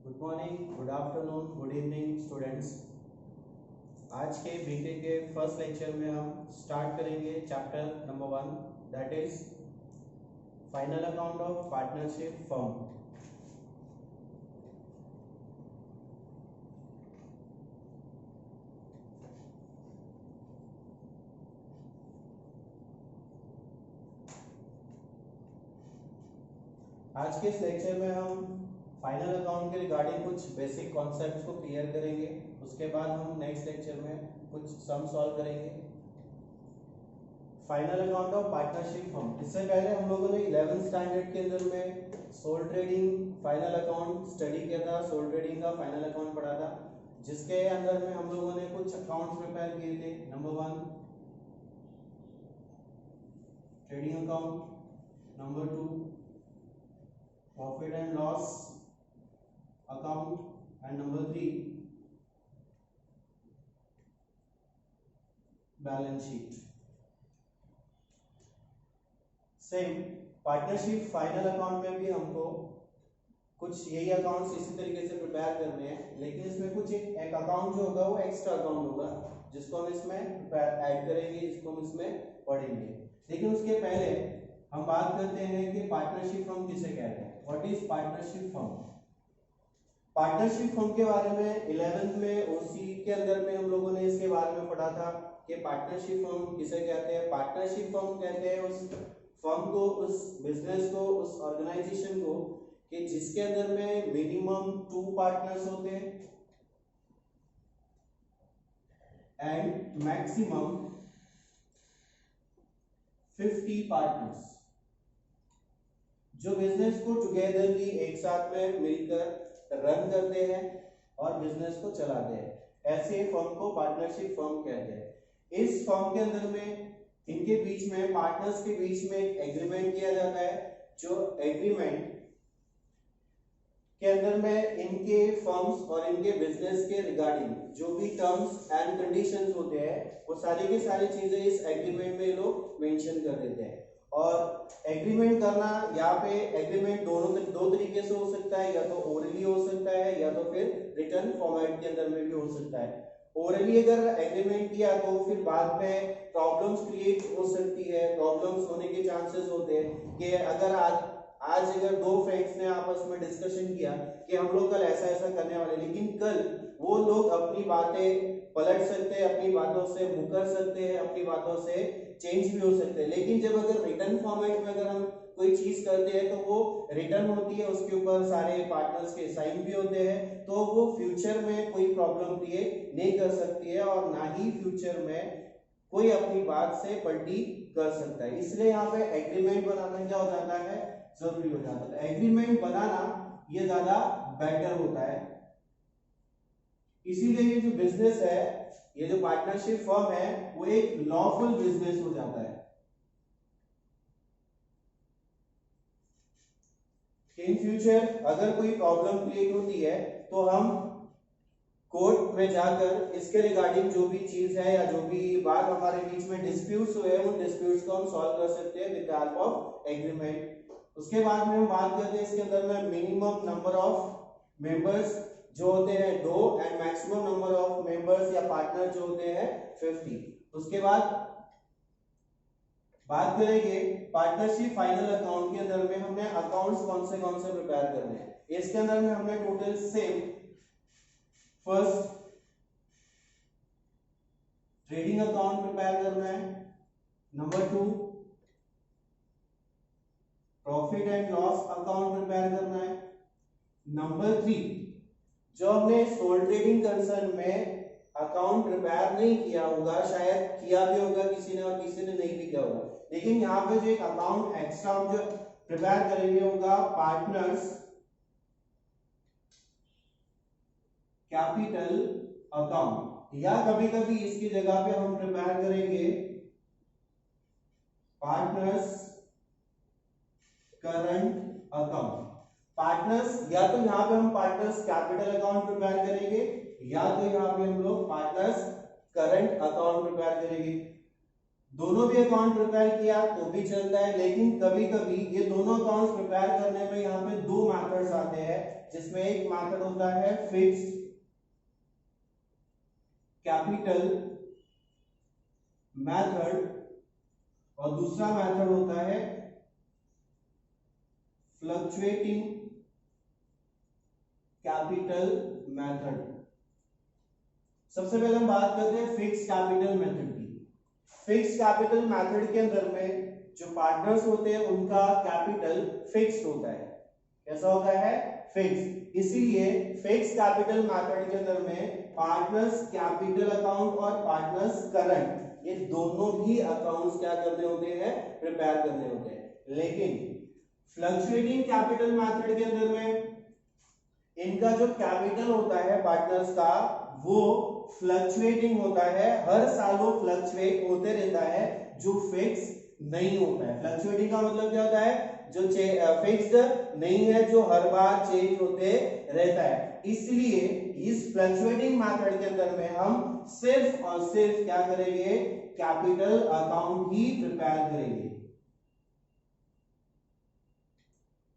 Good morning, good afternoon, good evening students. आज के BK के फर्स्ट लेक्चर में हम स्टार्ट करेंगे chapter number 1, that is final account of partnership firm. आज के इस लेक्चर में हम फाइनल अकाउंट के रिगार्डिंग कुछ बेसिक कॉन्सेप्ट्स को क्लियर करेंगे। उसके बाद हम नेक्स्ट लेक्चर में कुछ सम सॉल्व करेंगे। Final account of partnership firm, इससे पहले हम लोगों ने 11th स्टैंडर्ड के अंदर में sole trading final account study किया था। सोल ट्रेडिंग का फाइनल अकाउंट पढ़ा था, जिसके अंदर में हम लोगों ने कुछ अकाउंट्स प्रिपेयर किए थे। Number 1 trading account, number 2 profit and loss account and number 3 balance sheet. Same partnership final account में भी हमको कुछ यही अकाउंट्स इसी तरीके से प्रिपेयर करने हैं, लेकिन इसमें कुछ एक अकाउंट जो होगा वो एक्स्ट्रा अकाउंट होगा, जिसको हम इसमें ऐड करेंगे, जिसको हम इसमें पढ़ेंगे। लेकिन उसके पहले हम बात करते हैं कि पार्टनरशिप फर्म किसे कहते हैं। What is partnership firm? Partnership firm के बारे में 11th में ओसी के अंदर में हम लोगों ने इसके बारे में पढ़ा था कि पार्टनरशिप फर्म किसे कहते हैं। पार्टनरशिप फर्म कहते हैं उस फर्म को, उस बिजनेस को, उस ऑर्गेनाइजेशन को कि जिसके अंदर में मिनिमम 2 पार्टनर्स होते हैं एंड मैक्सिमम 50 पार्टनर्स, जो बिजनेस को टुगेदरली एक साथ में मिलकर रन करते हैं और बिजनेस को चलाते हैं। ऐसे फर्म को पार्टनरशिप फर्म कहते हैं। इस फर्म के अंदर में इनके बीच में, पार्टनर्स के बीच में एक एग्रीमेंट किया जाता है, जो एग्रीमेंट के अंदर में इनके फर्म्स और इनके बिजनेस के रिगार्डिंग जो भी टर्म्स एंड कंडीशंस होते हैं, वो सारी की सारी चीजें इस एग्रीमेंट में लोग मेंशन कर देते हैं। और एग्रीमेंट करना, यहाँ पे एग्रीमेंट दो तरीके से हो सकता है, या तो ओरली हो सकता है या तो फिर रिटर्न फॉर्मेट के अंदर में भी हो सकता है। ओरली अगर एग्रीमेंट किया तो फिर बाद में प्रॉब्लम्स क्रिएट हो सकती है, प्रॉब्लम्स होने के चांसेस होते हैं कि अगर आज अगर 2 फ्रेंड्स ने आपस में डिस्कशन किया कि हम लोग कल ऐसा ऐसा करने वाले, लेकिन कल वो लोग अपनी बातें पलट सकते हैं, अपनी बातों से मुकर सकते हैं, अपनी बातों से चेंज भी हो सकते हैं। लेकिन जब अगर रिटर्न फॉर्मेट में अगर हम कोई चीज करते हैं तो वो रिटर्न होती है, उसके ऊपर सारे पार्टनर्स के साइन भी होते हैं, तो वो फ्यूचर में कोई प्रॉब्लम क्रिएट नहीं कर सकती है और ना ही फ्यूचर में कोई अपनी बात से पलटी कर सकता है। इसलिए यहाँ पे एग्रीमेंट बनाना क्या हो जाता है, जरूरी हो जाता है। एग्रीमेंट बनाना ये ज्यादा बेटर होता है। इसीलिए ये जो बिजनेस है, ये जो पार्टनरशिप फर्म है, वो एक लॉफुल बिजनेस हो जाता है। इन फ्यूचर अगर कोई प्रॉब्लम क्रिएट होती है तो हम कोर्ट में जाकर इसके रिगार्डिंग जो भी चीज है या जो भी बात हमारे बीच में डिस्प्यूट्स हुए हैं, उन डिस्प्यूट्स को हम सॉल्व कर सकते हैं with the help of agreement. उसके बाद में हम बात करते हैं इसके अंदर में मिनिमम नंबर ऑफ मेंबर्स जो होते हैं 2 and maximum number of members या पार्टनर जो होते हैं 50। उसके बाद बात करेंगे पार्टनरशिप फाइनल अकाउंट के अंदर में हमने अकाउंट्स कौन से प्रिपेयर करने हैं। इसके अंदर में हमने total same first trading account prepare करना है, number 2 profit and loss account prepare करना है, नंबर 3 जो हमने सोल ट्रेडिंग कंसर्न में अकाउंट प्रिपेयर नहीं किया होगा, शायद किया भी होगा किसी ने और किसी ने नहीं भी किया होगा, लेकिन यहाँ पे जो एक अकाउंट एक्स्ट्रा हम जो प्रिपेयर करेंगे होगा पार्टनर्स कैपिटल अकाउंट, या कभी कभी इसकी जगह पे हम प्रिपेयर करेंगे पार्टनर्स करंट अकाउंट। पार्टनर्स, या तो यहाँ पे हम पार्टनर्स कैपिटल अकाउंट प्रिपेयर करेंगे, या तो यहाँ पे हम लोग पार्टनर्स करंट अकाउंट प्रिपेयर करेंगे। दोनों भी अकाउंट प्रिपेयर किया तो भी चलता है, लेकिन कभी कभी ये दोनों अकाउंट्स प्रिपेयर करने में यहाँ पे 2 मेथड्स आते हैं जिसमें एक मेथड होता है फिक्स्ड कैपिटल मेथड और दूसरा मेथड होता है फ्लक्चुएटिंग कैपिटल मेथड। सबसे पहले हम बात करते हैं फिक्स्ड कैपिटल मेथड की। फिक्स्ड कैपिटल मेथड के अंदर में जो पार्टनर्स होते हैं उनका कैपिटल फिक्स्ड होता है। कैसा होता है? फिक्स्ड। इसीलिए फिक्स्ड कैपिटल मेथड के अंदर में पार्टनर्स कैपिटल अकाउंट और पार्टनर्स करंट, ये दोनों ही अकाउंट्स क्या करने होते हैं? प्रिपेयर करने होते हैं। लेकिन फ्लक्चुएटिंग कैपिटल मेथड के अंदर में इनका जो कैपिटल होता है पार्टनर्स का वो फ्लक्चुएटिंग होता है, हर साल वो फ्लक्चुएट होते रहता है, जो फिक्स नहीं होता है। फ्लक्चुएटिंग का मतलब क्या होता है? जो फिक्स्ड नहीं है, जो हर बार चेंज होते रहता है। इसलिए इस फ्लक्चुएटिंग मेथड के अंदर में हम सिर्फ और सिर्फ क्या करेंगे? कैपिटल अकाउंट ही प्रिपेयर करेंगे।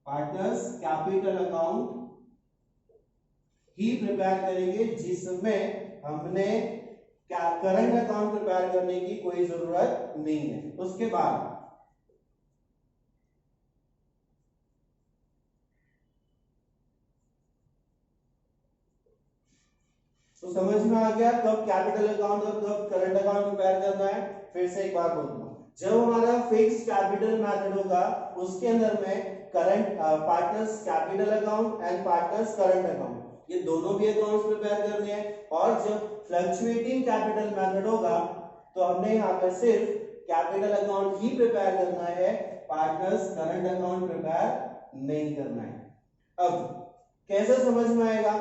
पार्टनर्स कैपिटल अकाउंट ही प्रिपेयर करेंगे, जिसमें हमने करंट अकाउंट प्रिपेयर करने की कोई जरूरत नहीं है। उसके बाद तो समझ में आ गया कब कैपिटल अकाउंट और कब करंट अकाउंट प्रिपेयर करना है। फिर से एक बार बोलता हूं, जब हमारा फिक्स्ड कैपिटल मेथड होगा उसके अंदर में current partners capital account and partners current account, ये दोनों भी अकाउंट्स प्रिपेयर करने हैं। और जब फ्लक्चुएटिंग कैपिटल मेथड होगा तो हमने यहाँ पे सिर्फ कैपिटल अकाउंट ही प्रिपेयर करना है, पार्टनर्स करंट अकाउंट प्रिपेयर नहीं करना है। अब कैसे समझ में आएगा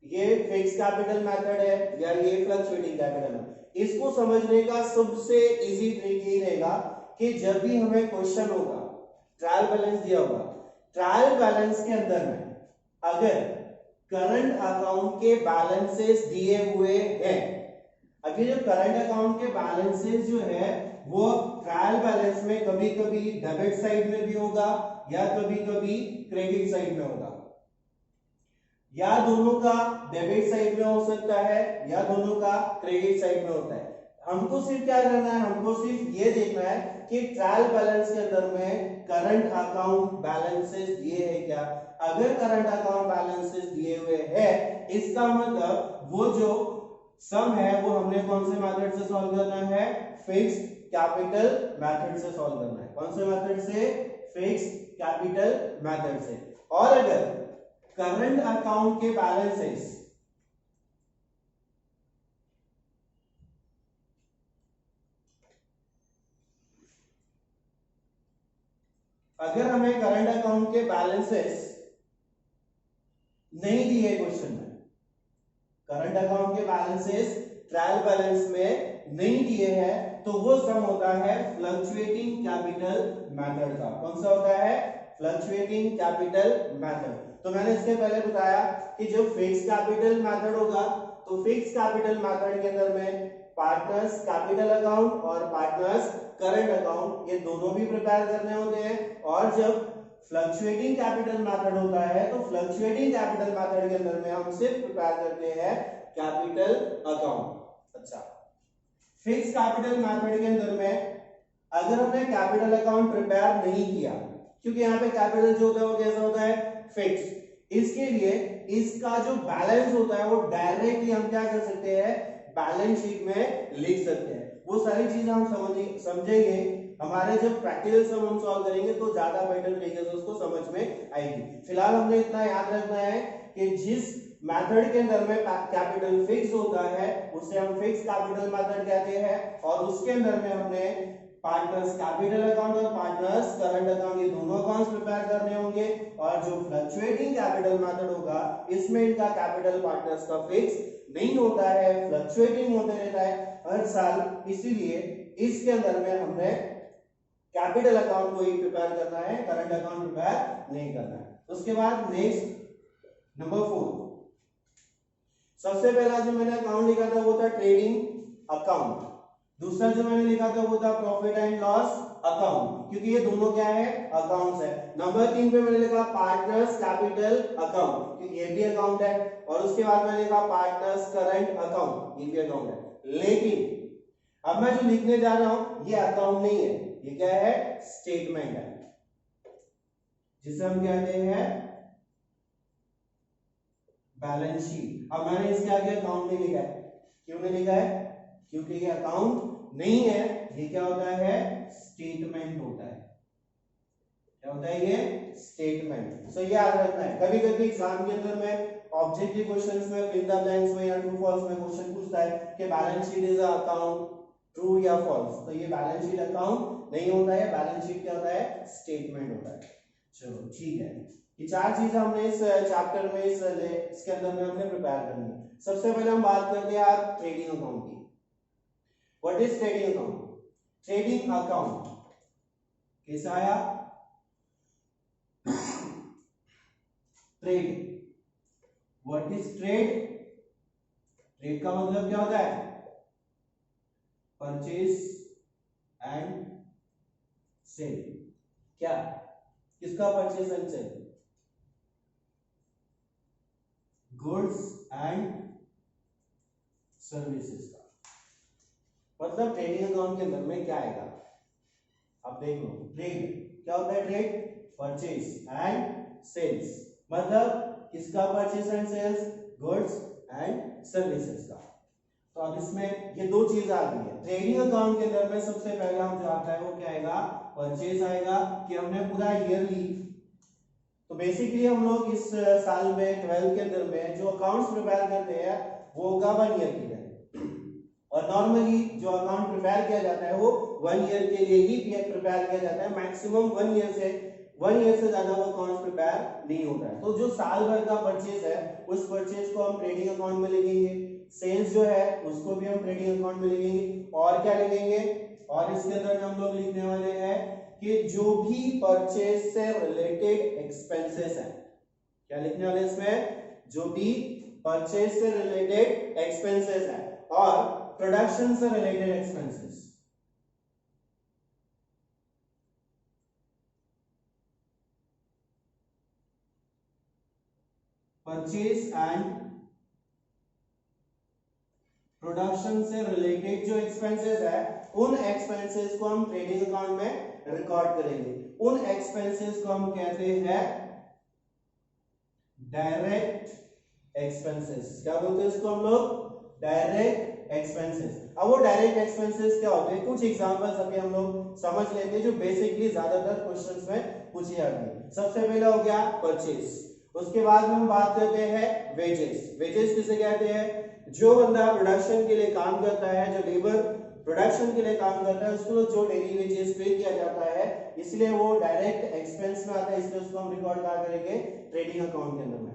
ये फिक्स कैपिटल मेथड है या ये फ्लक्चुएटिंग कैपिटल है? इसको समझने का सबसे इजी ट्रिक ये रहेगा कि जब भी हमें क्वेश्चन होगा, ट्रायल बैलेंस दिया होगा, ट्रायल बैलेंस के अंदर में अगर करंट अकाउंट के बैलेंसेस दिए हुए हैं, अभी जो करंट अकाउंट के बैलेंसेस जो है वो ट्रायल बैलेंस में कभी कभी डेबिट साइड में भी होगा या कभी कभी क्रेडिट साइड में होगा, या दोनों का डेबिट साइड में हो सकता है या दोनों का क्रेडिट साइड में होता है। हमको सिर्फ क्या करना है? हमको सिर्फ ये देखना है कि ट्रायल बैलेंस के अंदर में करंट अकाउंट बैलेंसेस दिए हैं क्या। अगर करंट अकाउंट बैलेंसेस दिए हुए हैं, इसका मतलब वो जो सम है वो हमने कौन से मेथड से सॉल्व करना है? फिक्स्ड कैपिटल मेथड से सॉल्व करना है। कौन से मेथड से? फिक्स्ड कैपिटल मेथड से। और अगर करंट अकाउंट के बैलेंसेस अगर हमें करंट अकाउंट के बैलेंसेस नहीं दिए क्वेश्चन में, करंट अकाउंट के बैलेंसेस ट्रायल बैलेंस में नहीं दिए हैं, तो वो सम होता है फ्लक्चुएटिंग कैपिटल मेथड का। कौन सा होता है? Fluctuating capital method. तो मैंने इसके पहले बताया कि जब फिक्स्ड कैपिटल मेथड होगा तो फिक्स्ड कैपिटल मेथड के अंदर में पार्टनर्स कैपिटल अकाउंट और पार्टनर्स करंट अकाउंट, ये दोनों भी प्रिपेयर करने होते हैं। और जब फ्लक्चुएटिंग कैपिटल मेथड होता है तो फ्लक्चुएटिंग कैपिटल मेथड के अंदर में हम सिर्फ प्रिपेयर करते हैं कैपिटल अकाउंट। अच्छा, फिक्स्ड कैपिटल मेथड के अंदर में अगर हमने कैपिटल अकाउंट प्रिपेयर नहीं किया, क्योंकि यहाँ पे कैपिटल जो होता है वो कैसा होता है? फिक्स। इसके लिए इसका जो बैलेंस होता है वो डायरेक्टली हम क्या कर सकते हैं? बैलेंस शीट में लिख सकते हैं। वो सारी चीजें हम समझेंगे हमारे जब प्रैक्टिकल सम हम सॉल्व करेंगे तो ज्यादा बेटर तरीके से उसको समझ में आएगी। फिलहाल हमने इतना याद रखना है कि जिस मेथड के अंदर में कैपिटल फिक्स होता है उसे हम फिक्स कैपिटल मेथड कहते हैं, और उसके अंदर में हमने पार्टनर्स कैपिटल अकाउंट और पार्टनर्स करंट अकाउंट, ये दोनों अकाउंट्स प्रिपेयर करने होंगे। और जो फ्लक्चुएटिंग कैपिटल मेथड होगा इसमें इनका कैपिटल पार्टनर्स का फिक्स नहीं होता है, फ्लक्चुएटिंग होते रहता है हर साल। इसीलिए इसके अंदर में हमने कैपिटल अकाउंट को ही प्रिपेयर करना है, करंट अकाउंट प्रिपेयर नहीं करना है। उसके बाद नेक्स्ट नंबर 4, सबसे पहला जो मैंने अकाउंट लिखा था वो था ट्रेडिंग अकाउंट, दूसरा जो मैंने लिखा था वो था प्रॉफिट एंड लॉस अकाउंट, क्योंकि ये दोनों क्या है, अकाउंट्स है। नंबर 3 पे मैंने लिखा पार्टनर्स कैपिटल अकाउंट, क्योंकि ये भी अकाउंट है। और उसके बाद मैंने लिखा पार्टनर्स करंट अकाउंट, ये भी अकाउंट है। लेकिन अब मैं जो लिखने जा रहा हूं ये अकाउंट नहीं है, ये क्या है, स्टेटमेंट है, जिसे हम कहते हैं बैलेंस शीट। अब मैंने इसके आगे अकाउंट नहीं लिखा है, क्यों नहीं लिखा है, क्योंकि ये अकाउंट नहीं है, ये क्या होता है, स्टेटमेंट होता है। क्या होता है ये, स्टेटमेंट। सो ये याद रखना है। कभी कभी एग्जाम के अंदर में ऑब्जेक्टिव क्वेश्चंस में, फिल द ब्लैंक्स में या ट्रू फॉल्स में क्वेश्चन पूछता है कि balance sheet is a account, true या फॉल्स। तो ये बैलेंस शीट अकाउंट नहीं होता है, बैलेंस शीट क्या होता है, स्टेटमेंट होता है। चलो ठीक है, ये 4 चीजें हमने इस चैप्टर में इसके अंदर में हमने प्रिपेयर करनी है। सबसे पहले हम बात करते हैं यार ट्रेडिंग अकाउंट की। What is trading account? Trading account कैसा आया, trade. What is trade? Trade का मतलब क्या होता है, परचेज एंड सेल। क्या, किसका purchase and sale? Goods and services का। मतलब ट्रेडिंग अकाउंट के अंदर में क्या आएगा, अब देख लो। ट्रेड क्या होता है, ट्रेड परचेज एंड सेल्स। मतलब किसका purchase and sales, goods and services का। तो अब इसमें ये 2 चीज आ गई है। ट्रेडिंग अकाउंट के अंदर में सबसे पहले हम जो आता है वो क्या आएगा, परचेज आएगा, कि हमने पूरा ईयरली। तो बेसिकली हम लोग इस साल में 12th के अंदर में जो अकाउंट्स प्रिपेयर करते हैं वो होगा 1 ईयर के लिए। और नॉर्मली जो अकाउंट प्रिपेयर किया जाता है वो 1 ईयर के लिए ही प्रिपेयर किया जाता है। मैक्सिमम 1 ईयर से ज्यादा वो अकाउंट प्रिपेयर नहीं होता है। तो जो साल भर का परचेज है उस परचेज को हम ट्रेडिंग अकाउंट में लिखेंगे, सेल्स जो है उसको भी हम ट्रेडिंग अकाउंट में लिखेंगे। और क्या लिखेंगे, और इसके अंदर हम लोग लिखने वाले हैं कि जो भी परचेज से रिलेटेड एक्सपेंसेस है, क्या लिखने वाले इसमें, जो भी परचेज से रिलेटेड एक्सपेंसेस है और प्रोडक्शन से related expenses. Purchase and production से रिलेटेड जो एक्सपेंसेस है उन एक्सपेंसेस को हम ट्रेडिंग अकाउंट में रिकॉर्ड करेंगे। उन एक्सपेंसेस को हम कहते हैं डायरेक्ट एक्सपेंसेस। क्या बोलते हैं इसको हम लोग, डायरेक्ट एक्सपेंसेस। अब वो डायरेक्ट एक्सपेंसेस क्या होते हैं, कुछ एग्जांपल्स अभी हम लोग समझ लेते हैं जो बेसिकली ज्यादातर क्वेश्चंस में पूछी जाती है। सबसे पहला हो गया परचेज, उसके बाद में हम बात करते हैं वेजेस। वेजेस किसे कहते हैं, जो बंदा प्रोडक्शन के लिए काम करता है, जो लेबर प्रोडक्शन के लिए काम करता है उसको जो डेली वेजेस पे किया जाता है, इसलिए वो डायरेक्ट एक्सपेंस में आता है। इसलिए उसको हम रिकॉर्ड कहाँ करेंगे, ट्रेडिंग अकाउंट के अंदर में।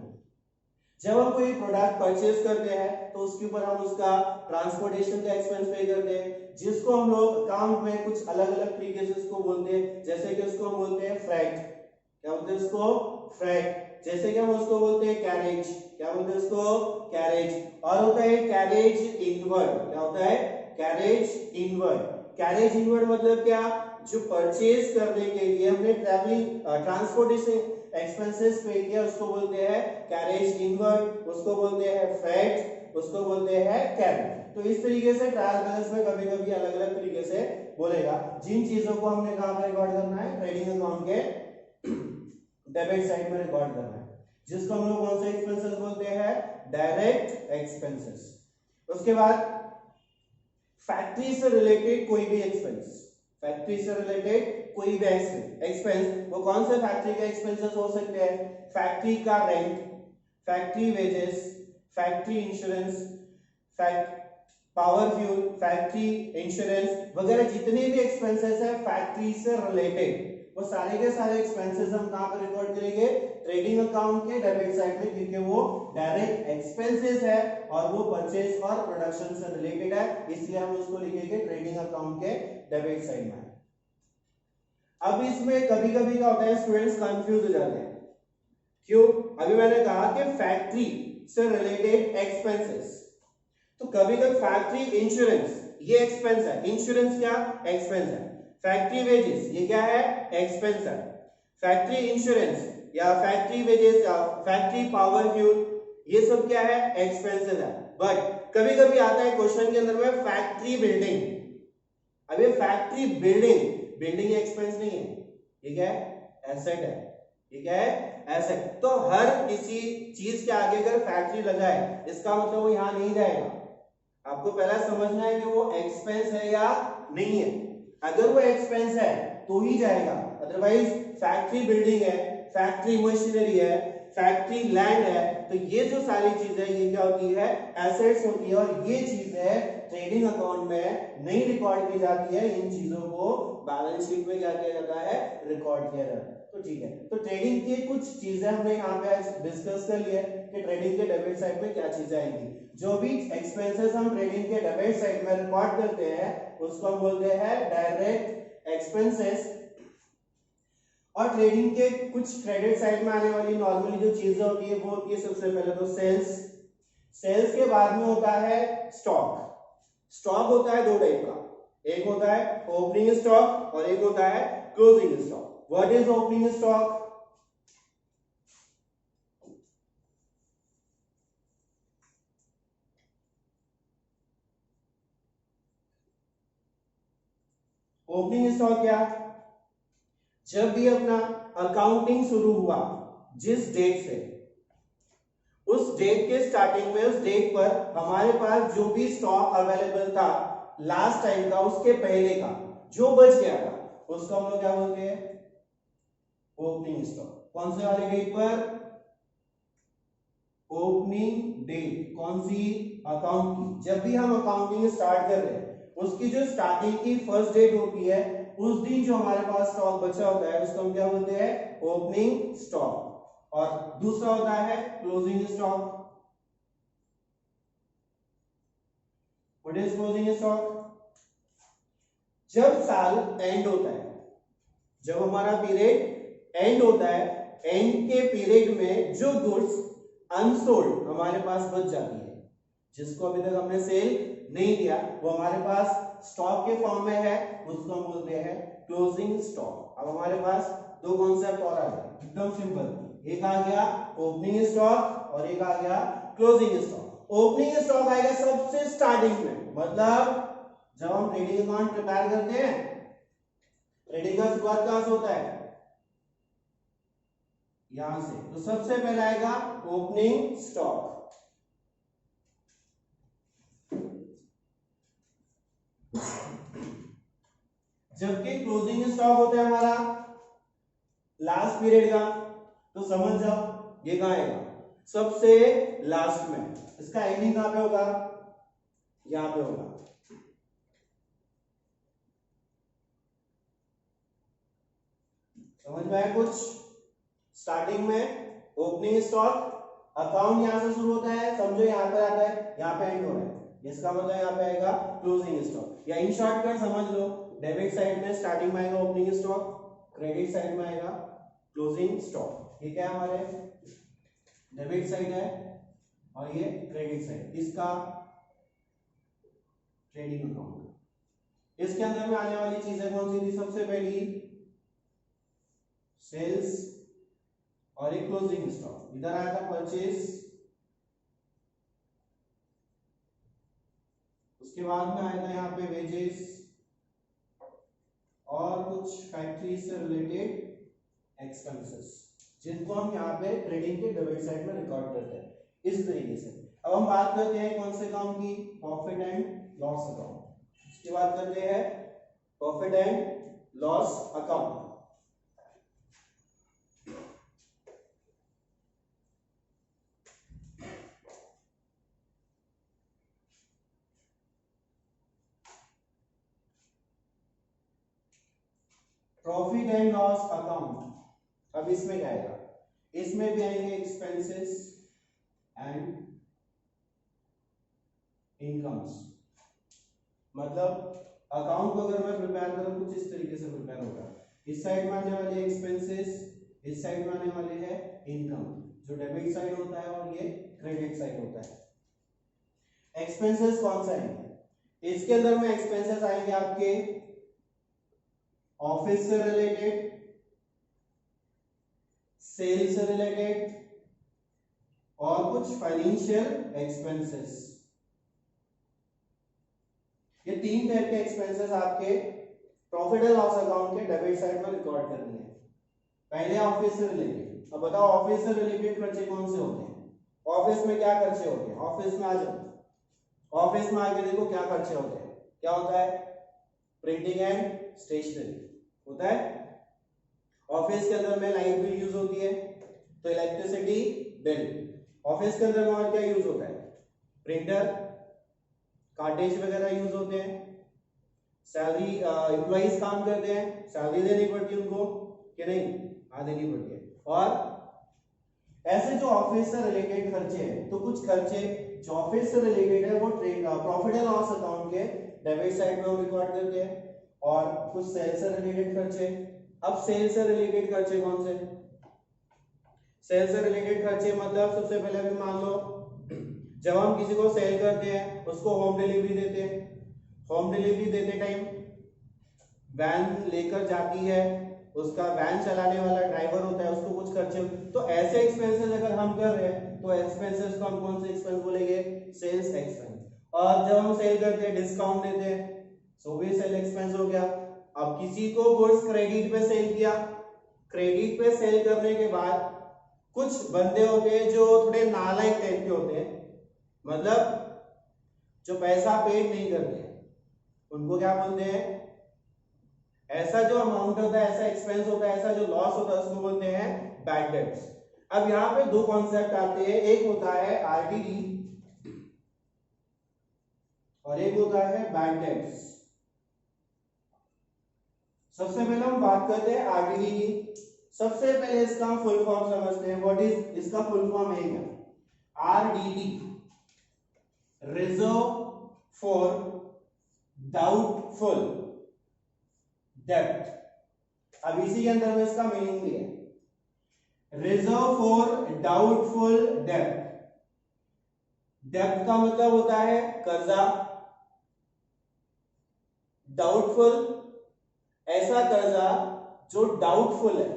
जब हम कोई प्रोडक्ट परचेज करते हैं तो उसके ऊपर हम उसका ट्रांसपोर्टेशन का एक्सपेंस पे करते हैं, जिसको हम लोग अकाउंट में कुछ अलग अलग तरीके से उसको बोलते हैं। जैसे कि उसको हम बोलते हैं फ्रेट, क्या बोलते हैं उसको, फ्रेट। जैसे कि हम उसको बोलते हैं कैरेज, क्या बोलते हैं उसको, कैरेज। और होता है कैरेज इनवर्ड, क्या होता है, कैरेज इनवर्ड। कैरेज इनवर्ड मतलब क्या, जो परचेज करने के लिए हमने ट्रैवलिंग ट्रांसपोर्टेशन एक्सपेंसेस पे किया उसको बोलते हैं कैरेज इनवर्ड, उसको बोलते हैं फ्रेट, उसको बोलते हैं कैरेज। तो इस तरीके से ट्रायल बैलेंस में कभी कभी अलग अलग तरीके से बोलेगा। जिन चीजों को हमने कहां पर रिकॉर्ड करना है, ट्रेडिंग अकाउंट के डेबिट साइड में रिकॉर्ड करना है, जिसको हम लोग कौन से एक्सपेंसेस बोलते हैं, डायरेक्ट एक्सपेंसेस। उसके बाद फैक्ट्री से रिलेटेड कोई भी एक्सपेंस, फैक्ट्री से रिलेटेड कोई भी एक्सपेंस, वो कौन से फैक्ट्री के एक्सपेंसेस हो सकते हैं, फैक्ट्री का rent, factory wages, factory insurance, power fuel, factory insurance वगैरह जितने भी एक्सपेंसेस है फैक्ट्री से रिलेटेड, वो सारे के सारे एक्सपेंसेस हम कहां पर रिकॉर्ड करेंगे, ट्रेडिंग अकाउंट के डेबिट साइड में, क्योंकि वो डायरेक्ट एक्सपेंसेस है और वो परचेज और प्रोडक्शन से रिलेटेड है, इसलिए हम उसको लिखेंगे ट्रेडिंग अकाउंट के डेबिट साइड में। अब इसमें कभी कभी क्या होता है, स्टूडेंट्स कंफ्यूज हो जाते हैं। क्यों, अभी मैंने कहा कि फैक्ट्री से रिलेटेड एक्सपेंसेस, तो कभी कभी फैक्ट्री इंश्योरेंस ये एक्सपेंस है, इंश्योरेंस क्या एक्सपेंस है। फैक्ट्री वेजेस ये क्या है, एक्सपेंस है। फैक्ट्री इंश्योरेंस या फैक्ट्री वेजेस या फैक्ट्री पावर फ्यूल ये सब क्या है, एक्सपेंसेस है। बट कभी कभी आता है क्वेश्चन के अंदर में फैक्ट्री बिल्डिंग। अब ये फैक्ट्री बिल्डिंग एक्सपेंस नहीं है, ये क्या है, एसेट है। ये क्या है, एसेट। तो हर किसी चीज के आगे अगर फैक्ट्री लगा है इसका मतलब वो यहां नहीं जाएगा। आपको पहला समझना है कि वो एक्सपेंस है या नहीं है। अगर वो एक्सपेंस है तो ही जाएगा, अदरवाइज फैक्ट्री बिल्डिंग है, फैक्ट्री मशीनरी है, फैक्ट्री लैंड है, तो ये जो सारी चीजें ये क्या होती है, एसेट्स होती है। और ये चीजें ट्रेडिंग अकाउंट में नहीं रिकॉर्ड की जाती है, इन चीजों को बैलेंस शीट में क्या किया जाता है, रिकॉर्ड किया जाता है। तो ठीक है, तो ट्रेडिंग की कुछ चीजें हमने यहाँ पे आज डिस्कस कर लिया कि ट्रेडिंग के डेबिट साइड में क्या चीजें आएंगी। जो भी एक्सपेंसेस हम ट्रेडिंग के डेबिट साइड में रिकॉर्ड करते हैं उसको हम बोलते हैं डायरेक्ट एक्सपेंसेस। और ट्रेडिंग के कुछ क्रेडिट साइड में आने वाली नॉर्मली जो चीजें होती है वो होती है सबसे पहले तो सेल्स के बाद में होता है स्टॉक होता है दो टाइप का, एक होता है ओपनिंग स्टॉक और एक होता है closing stock. What is opening stock? Opening stock क्या, जब भी अपना अकाउंटिंग शुरू हुआ जिस डेट से, उस डेट के स्टार्टिंग में, उस डेट पर हमारे पास जो भी स्टॉक अवेलेबल था लास्ट टाइम का, उसके पहले का जो बच गया था उसको हम लोग क्या बोलते हैं, ओपनिंग स्टॉक। कौन से वाले डेट पर? ओपनिंग डेट कौन सी? अकाउंट की। जब भी हम अकाउंटिंग स्टार्ट कर रहे हैं उसकी जो स्टार्टिंग की फर्स्ट डेट होती है उस दिन जो हमारे पास स्टॉक बचा होता है उसको हम क्या बोलते हैं, ओपनिंग स्टॉक। और दूसरा होता है closing stock. What is closing stock? जब साल एंड होता है, जब हमारा पीरियड एंड होता है, एंड के पीरियड में जो गुड्स अनसोल्ड हमारे पास बच जाती है, जिसको अभी तक हमने सेल नहीं किया, वो हमारे पास स्टॉक के फॉर्म में है, उसको हम बोलते हैं क्लोजिंग स्टॉक। अब हमारे पास दो कॉन्सेप्ट और आ गए, एकदम सिंपल। एक आ गया ओपनिंग स्टॉक और एक आ गया क्लोजिंग स्टॉक। ओपनिंग स्टॉक आएगा सबसे स्टार्टिंग में, मतलब जब हम ट्रेडिंग अकाउंट प्रिपेयर करते हैं, ट्रेडिंग का शुरुआत कहां से होता है, यहां से। तो सबसे पहले आएगा ओपनिंग स्टॉक। जबकि क्लोजिंग स्टॉक होता है हमारा लास्ट पीरियड का। तो समझ जाओ ये कहां आएगा, सबसे लास्ट में। इसका एंडिंग कहां पे होगा, यहां पे होगा। समझ में आया कुछ? स्टार्टिंग में ओपनिंग स्टॉक, अकाउंट यहां से शुरू होता है, समझो यहां पर आता है, यहां पे एंड हो रहा है, इसका मतलब यहां पे आएगा क्लोजिंग स्टॉक। या इन शॉर्टकट समझ लो, डेबिट साइड में स्टार्टिंग में आएगा ओपनिंग स्टॉक, क्रेडिट साइड में आएगा क्लोजिंग स्टॉक। ये क्या है, हमारे डेबिट साइड है और ये क्रेडिट साइड, इसका ट्रेडिंग अकाउंट। इसके अंदर में आने वाली चीजें कौन सी थी, सबसे पहली सेल्स और एक क्लोजिंग स्टॉक। इधर आया था परचेज, उसके बाद में आया था यहाँ पे वेजेस और कुछ फैक्ट्री से रिलेटेड एक्सपेंसेस, जिनको हम यहाँ पे ट्रेडिंग के डेबिट साइड में रिकॉर्ड करते हैं इस तरीके से। अब हम बात करते हैं कौन से अकाउंट की, प्रॉफिट एंड लॉस अकाउंट। इसकी बात करते हैं profit and loss account. Profit and loss account, अब इसमें क्या आएगा, इसमें भी आएंगे एक्सपेंसेस एंड इनकम्स। मतलब अकाउंट को अगर मैं प्रिपेयर करूं कुछ इस तरीके से प्रिपेयर होगा, इस साइड में आने वाले एक्सपेंसेस, इस साइड में आने वाले है इनकम, जो डेबिट साइड होता है और ये क्रेडिट साइड होता है। एक्सपेंसेस कौन सा है, इसके अंदर में एक्सपेंसेस आएंगे आपके ऑफिस से रिलेटेड, सेल से रिलेटेड और कुछ फाइनेंशियल एक्सपेंसेस। ये तीन टाइप के एक्सपेंसेस आपके प्रॉफिट एंड लॉस अकाउंट के डेबिट साइड में रिकॉर्ड करनी है। पहले ऑफिस से रिलेटेड। अब बताओ ऑफिस से रिलेटेड खर्चे कौन से होते हैं? ऑफिस में क्या खर्चे होते हैं? ऑफिस में आ जाओ। ऑफिस में आके देखो क्या खर्चे होते हैं। क्या होता है? प्रिंटिंग एंड स्टेशनरी होता है। ऑफिस के अंदर में लाइट बिल यूज होती है, तो इलेक्ट्रिसिटी बिल। ऑफिस के अंदर में और क्या यूज होता है? प्रिंटर, कार्टेज वगैरह यूज होते हैं। सैलरी, एम्प्लॉइज काम करते हैं, सैलरी देनी पड़ती है उनको कि नहीं? हाँ, देनी पड़ती है। और ऐसे जो ऑफिस से रिलेटेड खर्चे हैं, तो कुछ खर्चे जो ऑफिस से रिलेटेड है वो प्रॉफिट एंड लॉस अकाउंट के डेबिट साइड में रिकॉर्ड करते हैं, और कुछ सेल से रिलेटेड खर्चे। अब सेल से रिलेटेड खर्चे कौन से? सेल से रिलेटेड खर्चे मतलब सबसे पहले अभी मान लो जब हम किसी को सेल करते हैं, उसको होम डिलीवरी देते हैं। होम डिलीवरी देते टाइम वैन लेकर जाती है, उसका वैन चलाने वाला ड्राइवर होता है, उसको कुछ खर्चे। तो ऐसे एक्सपेंसेस अगर हम कर रहे हैं तो एक्सपेंसेस को हम कौन से एक्सपेंस बोलेंगे? Sales expense. और जब हम सेल करते हैं, डिस्काउंट देते हैं, सो भी सेल एक्सपेंस हो गया। अब किसी को गुड्स क्रेडिट पे सेल किया, क्रेडिट पे सेल करने के बाद कुछ बंदे होते हैं जो थोड़े नालायक टाइप के होते हैं, मतलब जो पैसा पेड नहीं करते हैं, उनको क्या बोलते हैं? ऐसा जो अमाउंट होता है, ऐसा एक्सपेंस होता है, ऐसा जो लॉस होता है, उसको बोलते हैं बैड डेट्स। अब यहाँ पे दो कॉन्सेप्ट आते हैं, एक होता है आरटीडी और एक होता है बैड डेट्स। सबसे पहले हम बात करते हैं आरटीडी की। सबसे पहले इसका फुल फॉर्म समझते हैं। व्हाट इज इसका फुल फॉर्म? है क्या? आरडीडी, रिजर्व फॉर डाउटफुल डेब्ट। अब इसी के अंदर में इसका मीनिंग भी है। रिजर्व फॉर डाउटफुल डेब्ट। डेब्ट का मतलब होता है कर्जा। डाउटफुल ऐसा कर्जा जो डाउटफुल है,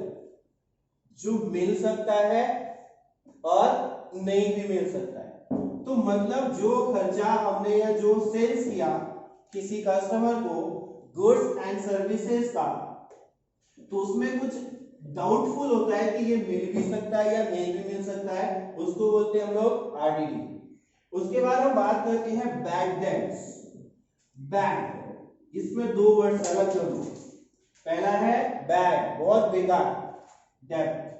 जो मिल सकता है और नहीं भी मिल सकता है। तो मतलब जो खर्चा हमने या जो सेल्स किया किसी कस्टमर को गुड्स एंड सर्विसेज का, तो उसमें कुछ डाउटफुल होता है कि ये मिल भी सकता है या नहीं भी मिल सकता है, उसको बोलते हैं हम लोग आरडीडी। उसके बाद हम बात करते हैं बैड डेट्स। बैड, इसमें दो वर्ड्स अलग कर लो। पहला है बैड, बहुत बेकार डेब्ट।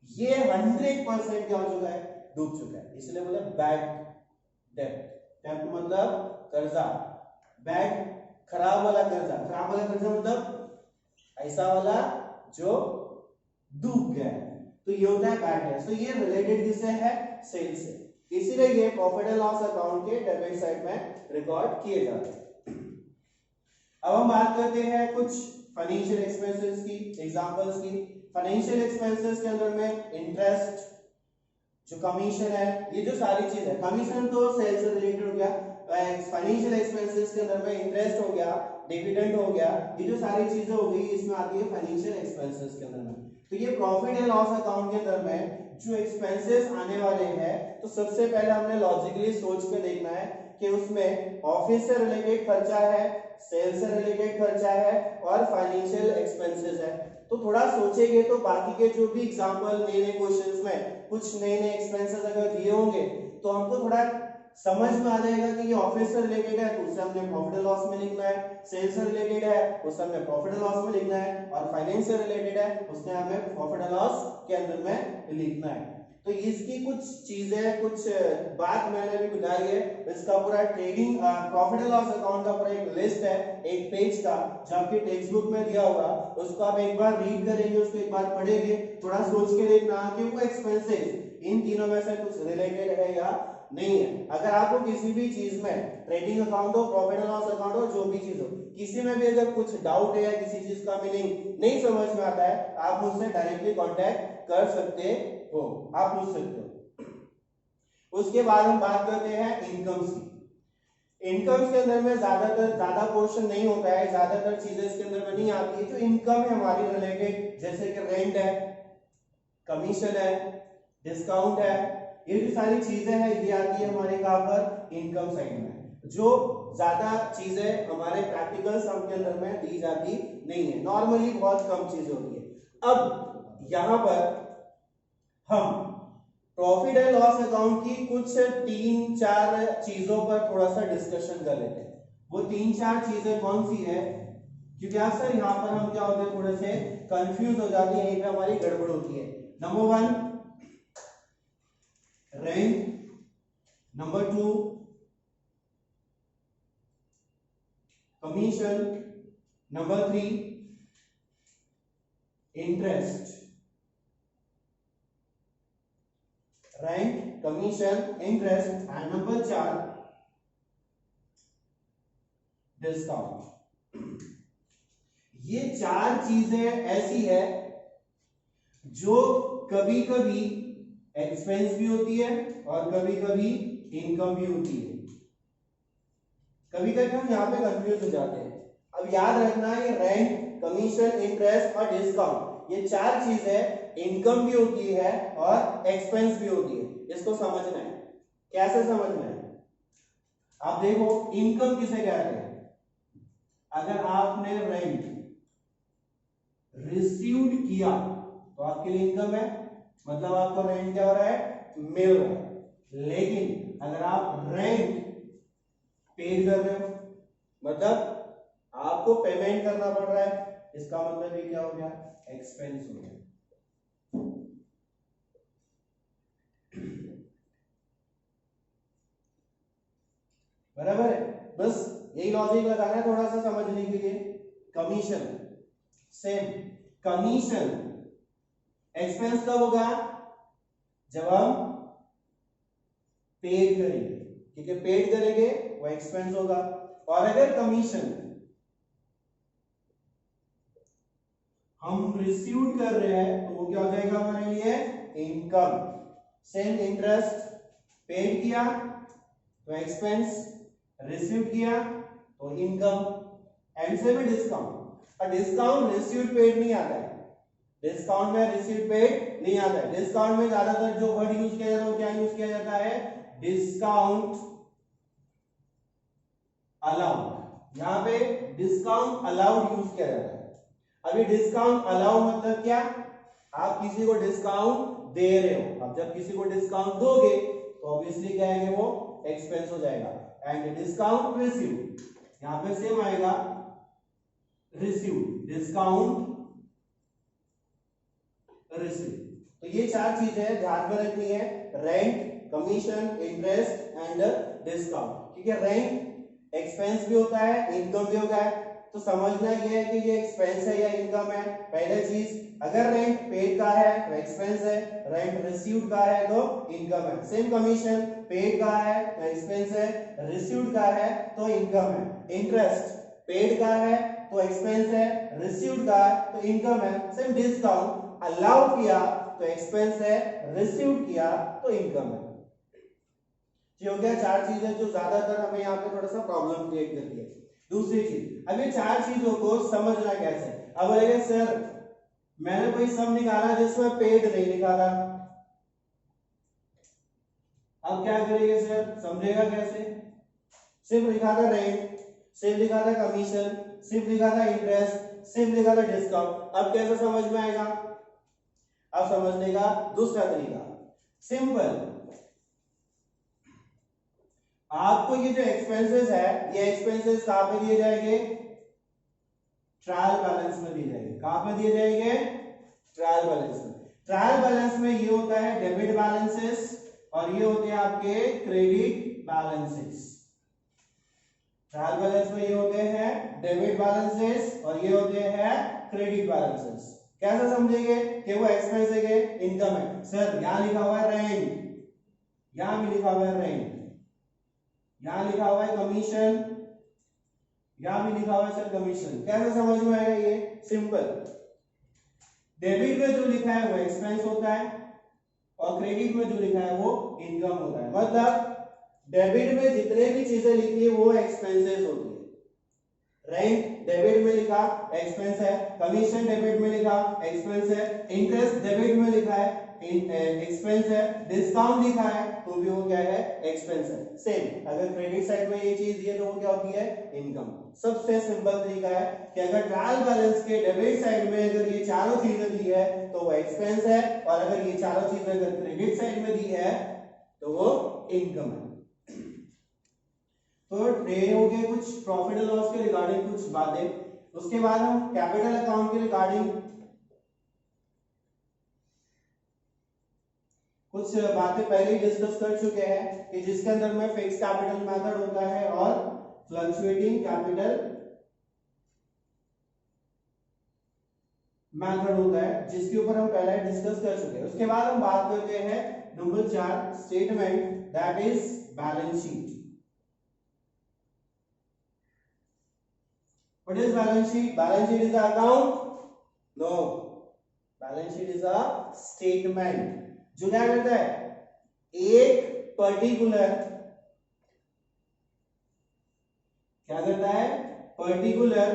ये 100% क्या हो चुका है? डूब चुका है, इसलिए बोला बैड डेब्ट। डेब्ट मतलब कर्जा, बैड खराब वाला कर्जा। खराब वाला कर्जा मतलब ऐसा वाला जो डूब गया है, तो ये होता है बैड डेब्ट। तो ये रिलेटेड किससे है? सेल से। इसीलिए ये प्रॉफिट एंड लॉस अकाउंट के डेबिट साइड में रिकॉर्ड किए जाते हैं। अब हम बात करते हैं कुछ फाइनेंशियल एक्सपेंसेस की, एग्जांपल्स की। फाइनेंशियल एक्सपेंसेस के अंदर में इंटरेस्ट, जो कमीशन है, ये जो सारी चीज है, कमीशन तो सेल्स से रिलेटेड हो गया, फाइनेंशियल एक्सपेंसेस के अंदर में इंटरेस्ट हो गया, डिविडेंड हो गया, ये जो सारी चीजें हो गई इसमें आती है फाइनेंशियल एक्सपेंसेस के अंदर में। तो ये प्रॉफिट एंड लॉस अकाउंट के अंदर में जो एक्सपेंसेस आने वाले हैं, तो सबसे पहले हमने लॉजिकली सोच के देखना है कि उसमें ऑफिस से रिलेटेड खर्चा है, सेल से रिलेटेड खर्चा है और फाइनेंशियल एक्सपेंसेस है। तो थोड़ा सोचेंगे तो बाकी के जो भी एग्जांपल नए नए क्वेश्चंस में कुछ नए नए एक्सपेंसेस अगर दिए होंगे तो हमको थोड़ा समझ में आ जाएगा कि ये ऑफिस से रिलेटेड है तो उसे हमने प्रॉफिट एंड लॉस में लिखना है, सेल से रिलेटेड है उसे हमने प्रॉफिट एंड लॉस में लिखना है, और फाइनेंस से रिलेटेड है उसने हमें प्रॉफिट एंड लॉस के अंदर में लिखना है। तो इसकी कुछ चीजें, कुछ बात मैंने भी बताई है। इसका पूरा trading profit and loss account का पूरा एक लिस्ट है, एक पेज का, जो आपकी टेक्स्ट बुक में दिया होगा। उसको आप एक बार रीड करेंगे, उसको एक बार पढ़ेंगे, थोड़ा सोच के देखना कि वो एक्सपेंसेस इन तीनों में से कुछ रिलेटेड है या नहीं है। अगर आपको किसी भी चीज में, ट्रेडिंग अकाउंट हो, प्रॉफिट एंड लॉस अकाउंट हो, जो भी चीज हो, किसी में भी अगर कुछ डाउट है या किसी चीज का मीनिंग नहीं समझ में आता है, आप मुझसे डायरेक्टली कांटेक्ट कर सकते हो, आप पूछ सकते हो। उसके बाद हम बात करते हैं इनकम की। इनकम्स के अंदर में ज्यादा पोर्शन नहीं होता है, ज्यादातर चीजें इसके अंदर में नहीं आती है। जो इनकम है हमारी रिलेटेड, जैसे कि रेंट है, कमीशन है, डिस्काउंट है, ये जो सारी चीजें हैं ये आती है हमारे कहां पर, इनकम साइड में। जो ज्यादा चीजें हमारे प्रैक्टिकल सम के अंदर में दी जाती नहीं है, नॉर्मली बहुत कम चीजें होती है। अब यहां पर हम प्रॉफिट एंड लॉस अकाउंट की कुछ 3-4 चीजों पर थोड़ा सा डिस्कशन कर लेते हैं। वो 3-4 चीजें कौन सी है, क्योंकि अक्सर यहाँ पर हम क्या होते हैं, थोड़े से कंफ्यूज हो जाते हैं, यहीं पे हमारी गड़बड़ होती है। Number 1 rent, number 2 commission, number 3 interest. Rent, commission, interest and number 4 discount. ये 4 चीजें ऐसी है जो कभी कभी एक्सपेंस भी होती है और कभी कभी इनकम भी होती है। कभी कभी हम यहाँ पे कंफ्यूज हो जाते हैं। अब याद रखना, ये रेंट, कमीशन, इंटरेस्ट और डिस्काउंट, ये 4 चीजें इनकम भी होती है और एक्सपेंस भी होती है। इसको समझना है। कैसे समझना है, आप देखो इनकम किसे कहते हैं। अगर आपने रेंट रिसीव्ड किया तो आपके लिए इनकम है, मतलब आपको रेंट क्या हो रहा है, मिल रहा है। लेकिन अगर आप रेंट पेड कर रहे हो, मतलब आपको पेमेंट करना पड़ रहा है, इसका मतलब ये क्या हो गया, एक्सपेंस हो गया। बराबर है, बस यही लॉजिक लगाना है थोड़ा सा समझने के लिए। कमीशन सेम, कमीशन एक्सपेंस कब होगा, जब हम पेड करेंगे, ठीक है, पेड करेंगे वो एक्सपेंस होगा। और अगर कमीशन हम रिसीव कर रहे हैं तो वो क्या हो जाएगा हमारे लिए, इनकम। सेम इंटरेस्ट पेड किया तो एक्सपेंस, रिसीव किया तो इनकम। एंड से भी डिस्काउंट, और डिस्काउंट रिसीव पेड नहीं आता है, डिस्काउंट में रिसीव पेड नहीं आता है। डिस्काउंट में ज्यादातर जो वर्ड यूज किया जाता है वो क्या यूज किया जाता है, डिस्काउंट अलाउड। यहां पे डिस्काउंट अलाउड यूज किया जाता है। अभी डिस्काउंट अलाउड मतलब क्या, आप किसी को डिस्काउंट दे रहे हो, अब जब किसी को डिस्काउंट दोगे तो ऑब्वियसली क्या है कि वो एक्सपेंस हो जाएगा। एंड डिस्काउंट रिसीव, यहां पे सेम आएगा, रिसीव, डिस्काउंट रिसीव। तो ये 4 चीजें ध्यान में रखनी है, rent, commission, interest and discount. क्योंकि रेंट एक्सपेंस भी होता है, इनकम भी होता है, तो समझना यह है कि ये एक्सपेंस है या इनकम है। पहले चीज, अगर रेंट पेड का है तो एक्सपेंस है, रेंट रिसीव्ड का है तो इनकम है। सेम कमीशन पेड का है तो एक्सपेंस है, रिसीव्ड का है तो इनकम है। इंटरेस्ट पेड का है तो एक्सपेंस है, रिसीव्ड का है तो इनकम है। सेम डिस्काउंट अलाउ किया तो एक्सपेंस है, रिसीव्ड किया तो इनकम है। ये हो गया 4 चीजें जो ज्यादातर हमें यहाँ पे थोड़ा सा प्रॉब्लम क्रिएट करती है। दूसरी चीज, अब ये 4 चीजों को समझना कैसे। अब बोलेंगे सर मैंने कोई सम निकाला जिसमें पेड नहीं निकाला, अब क्या करेंगे सर, समझेगा कैसे। सिर्फ लिखा था रेंट, सिर्फ लिखा था कमीशन, सिर्फ लिखा था इंटरेस्ट, सिर्फ लिखा था डिस्काउंट, अब कैसे समझ में आएगा। अब समझने का दूसरा तरीका सिंपल, आपको ये जो एक्सपेंसेस है ये एक्सपेंसेस कहां पे दिए जाएंगे, ट्रायल बैलेंस में दिए जाएंगे। कहां पे दिए जाएंगे, ट्रायल बैलेंस में। ट्रायल बैलेंस में ये होता है डेबिट बैलेंसेस और ये होते हैं आपके क्रेडिट बैलेंसेस। ट्रायल बैलेंस में ये होते हैं डेबिट बैलेंसेस और ये होते हैं क्रेडिट बैलेंसेस। कैसे समझेंगे कि वो एक्सपेंस है कि इनकम है। सर यहां लिखा हुआ है रेंट, यहां भी लिखा हुआ है रेंट, यहां लिखा हुआ है कमीशन, यहां भी लिखा हुआ है सर कमीशन। कैसे समझ में आएगा ये, सिंपल, डेबिट में जो लिखा है वो एक्सपेंस होता है और क्रेडिट में जो लिखा है वो इनकम होता है। मतलब डेबिट में जितने भी चीजें लिखी है वो एक्सपेंसेस होती है। रेंट डेबिट में लिखा एक्सपेंस है, कमीशन डेबिट में लिखा एक्सपेंस है, इंटरेस्ट डेबिट में लिखा है एक्सपेंस है, डिस्काउंट लिखा है तो भी वो क्या है एक्सपेंस है। सेम अगर क्रेडिट साइड में ये चीज दी है तो वो क्या होती है इनकम। सबसे सिंपल तरीका है कि अगर ट्रायल बैलेंस के डेबिट साइड में अगर ये चारों चीजें दी है तो वो एक्सपेंस है, और अगर ये चारों चीजें अगर क्रेडिट साइड में दी है तो वो इनकम है। तो ये हो गए कुछ प्रॉफिट एंड लॉस के रिगार्डिंग कुछ बातें। उसके बाद हम कैपिटल अकाउंट के रिगार्डिंग कुछ बातें पहले ही डिस्कस कर चुके हैं कि जिसके अंदर में फिक्स कैपिटल मेथड होता है और फ्लक्चुएटिंग कैपिटल मेथड होता है, जिसके ऊपर हम पहले डिस्कस कर चुके हैं। उसके बाद हम बात करते हैं number 4 statement, that is balance sheet. What is balance sheet? Balance sheet is the account? No. Balance sheet is a statement. जो क्या करता है एक पर्टिकुलर क्या करता है पर्टिकुलर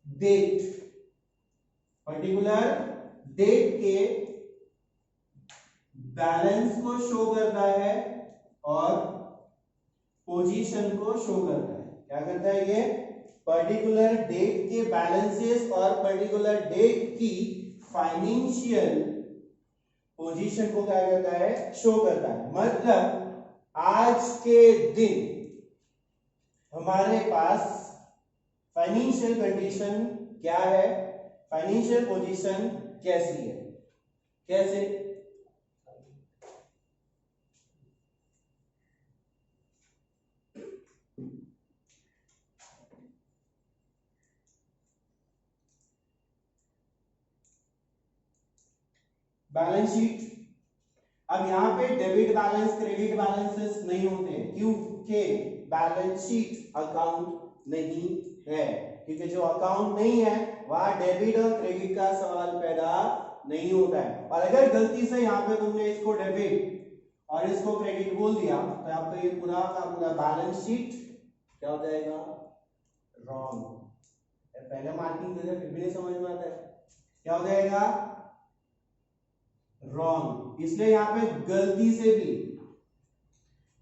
डेट के बैलेंस को शो करता है और पोजीशन को शो करता है। क्या करता है ये पर्टिकुलर डेट के बैलेंसेस और पर्टिकुलर डेट की फाइनेंशियल पोजीशन को क्या करता है शो करता है। मतलब आज के दिन हमारे पास फाइनेंशियल कंडीशन क्या है, फाइनेंशियल पोजीशन कैसी है, कैसे बैलेंस शीट। अब यहां पे डेबिट बैलेंस क्रेडिट बैलेंसेस नहीं होते हैं, क्योंकि बैलेंस शीट अकाउंट नहीं है, क्योंकि जो अकाउंट नहीं है वहां डेबिट और क्रेडिट का सवाल पैदा नहीं होता है। और अगर गलती से यहाँ पे तुमने इसको डेबिट और इसको क्रेडिट बोल दिया तो आपका ये पूरा का पूरा बैलेंस शीट क्या हो जाएगा रॉन्ग। पहले मार्किंग फिर भी नहीं समझ में आता है, क्या हो जाएगा रॉन्ग। इसलिए यहां पे गलती से भी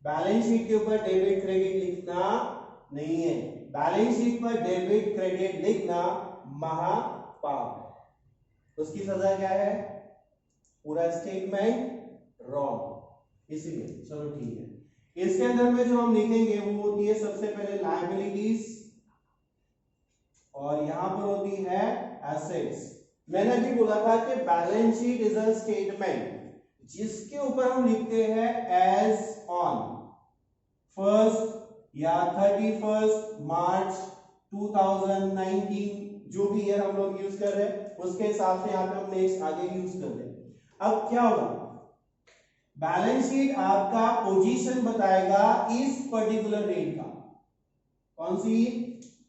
बैलेंस शीट के ऊपर डेबिट क्रेडिट लिखना नहीं है। बैलेंस शीट पर डेबिट क्रेडिट लिखना महापाप है, उसकी सजा क्या है पूरा स्टेटमेंट रॉन्ग। इसलिए चलो ठीक है, इसके अंदर में जो हम लिखेंगे वो होती है सबसे पहले लायबिलिटीज और यहां पर होती है एसेट्स। मैंने अभी बोला था कि balance sheet is a statement जिसके ऊपर हम लिखते हैं एज ऑन 1st या 31st मार्च 2019, जो भी ईयर हम लोग यूज कर रहे हैं उसके हिसाब से यहाँ पे हम नेक्स्ट आगे यूज कर रहे हैं। अब क्या होगा बैलेंस शीट आपका पोजीशन बताएगा इस पर्टिकुलर डेट का, कौन सी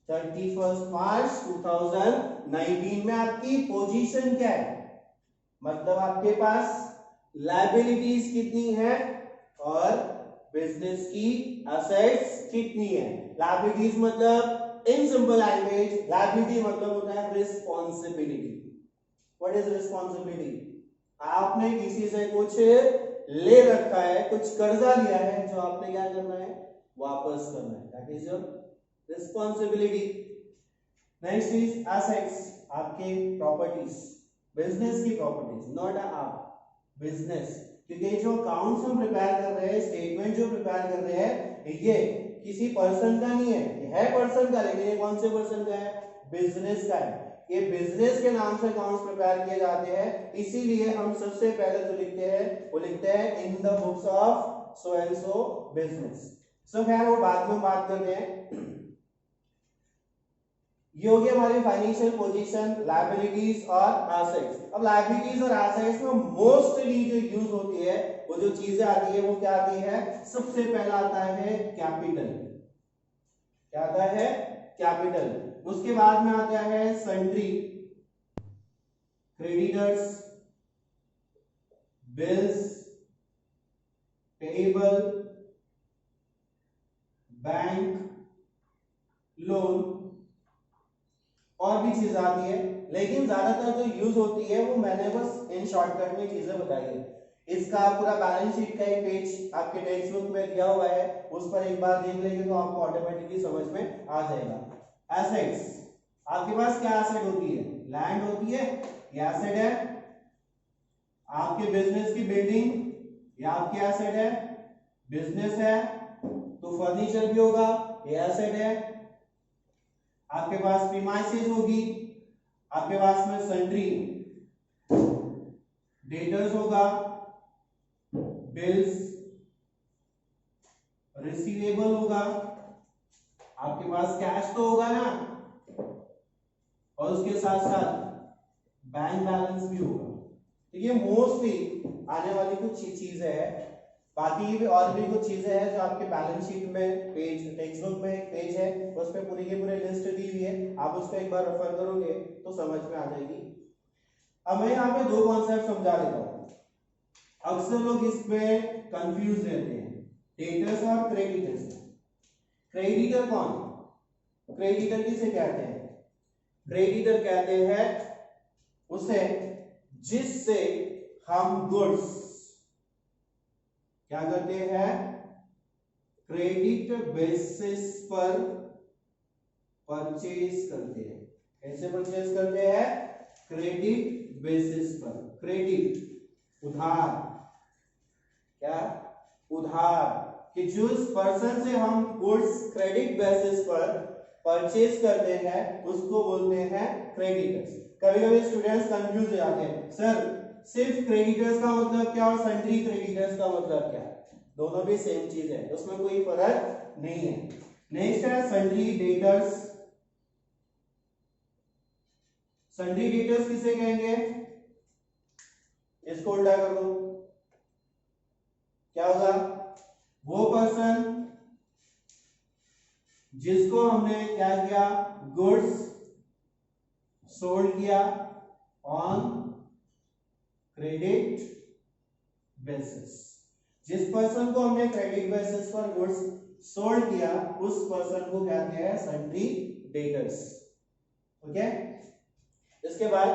31st मार्च 2019 में आपकी पोजीशन क्या है, मतलब आपके पास लायबिलिटीज कितनी है और बिजनेस की एसेट्स कितनी है। लायबिलिटीज मतलब इन सिंपल लैंग्वेज लायबिलिटी मतलब होता है रिस्पॉन्सिबिलिटी। व्हाट इज रिस्पॉन्सिबिलिटी, आपने किसी से कुछ ले रखा है, कुछ कर्जा लिया है जो आपने क्या करना है वापस करना है, that is your responsibility. Next is assets, आपके प्रॉपर्टीज, बिजनेस की प्रॉपर्टीज, नॉट आप बिजनेस, क्योंकि जो अकाउंट्स हम प्रिपेयर कर रहे हैं स्टेटमेंट जो प्रिपेयर कर रहे हैं ये किसी पर्सन का नहीं है, ये है पर्सन का लेकिन ये कौन से पर्सन का है बिजनेस का है। ये बिजनेस के नाम से अकाउंट्स प्रिपेयर किए जाते हैं, इसीलिए हम सबसे पहले जो लिखते हैं वो लिखते हैं in the books of so and so business. So खैर वो बाद में बात करते हैं। ये हो गया हमारी फाइनेंशियल पोजीशन, लायबिलिटीज और एसेट्स। अब लायबिलिटीज और एसेट्स में मोस्टली जो यूज होती है वो जो चीजें आती है वो क्या आती है, सबसे पहला आता है कैपिटल। क्या आता है कैपिटल, उसके बाद में आता है sundry, creditors, bills, payable, bank loan, और भी चीज आती है, लेकिन ज्यादातर जो यूज होती है वो मैंने बस इन शॉर्टकट में चीजें बताई है। इसका पूरा बैलेंस शीट का एक पेज आपके टेक्स्ट बुक में दिया हुआ है, उस पर एक बार देख लेंगे तो आपको ऑटोमेटिकली समझ में आ जाएगा। एसेट्स, आपके पास क्या एसेट होती है? लैंड होती है, ये एसेट है। आपके बिजनेस की बिल्डिंग, ये आपकी एसेट है। बिजनेस है तो फर्नीचर भी होगा, ये एसेट है। आपके पास प्रीमाइसेस होगी, आपके पास में सन्ड्री डेटर्स होगा, बिल्स, रिसीवेबल होगा, आपके पास कैश तो होगा ना, और उसके साथ साथ बैंक बैलेंस भी होगा। तो ये मोस्टली आने वाली कुछ चीजें है। बाकी भी और भी कुछ चीजें हैं जो आपके बैलेंस शीट में पेज, टेक्स्ट बुक में एक पेज है, उस पे पूरी की पूरी लिस्ट दी हुई है, आप उसको एक बार रेफर करोगे तो समझ में आ जाएगी। अब मैं यहाँ पे दो कॉन्सेप्ट समझा देता हूँ, अक्सर लोग इसमें कंफ्यूज रहते हैं, डेटर्स और क्रेडिटर्स। क्रेडिटर कौन? क्रेडिटर किसे कहते हैं? क्रेडिटर कहते हैं उसे जिससे हम गुड्स क्या करते हैं, क्रेडिट बेसिस पर परचेज करते हैं। कैसे परचेज करते हैं? क्रेडिट बेसिस पर। क्रेडिट उधार, क्या? उधार, कि जिस पर्सन से हम गुड्स क्रेडिट बेसिस पर परचेज करते हैं उसको बोलते हैं क्रेडिटर्स। कभी कभी स्टूडेंट्स कंफ्यूज हो जाते हैं, सर सिर्फ क्रेडिटर्स का मतलब क्या और सन्ड्री क्रेडिटर्स का मतलब क्या? दोनों भी सेम चीज है, उसमें कोई फर्क नहीं है। नेक्स्ट है सन्ड्री डेटर्स। सन्ड्री डेटर्स किसे कहेंगे? इसको उल्टा कर दो, क्या होगा? वो पर्सन जिसको हमने क्या किया, गुड्स सोल्ड किया ऑन क्रेडिट बेसिस। जिस पर्सन को हमने क्रेडिट बेसिस पर गुड्स सोल्ड किया उस पर्सन को कहते हैं सन्ड्री डेटर्स। ओके, इसके बाद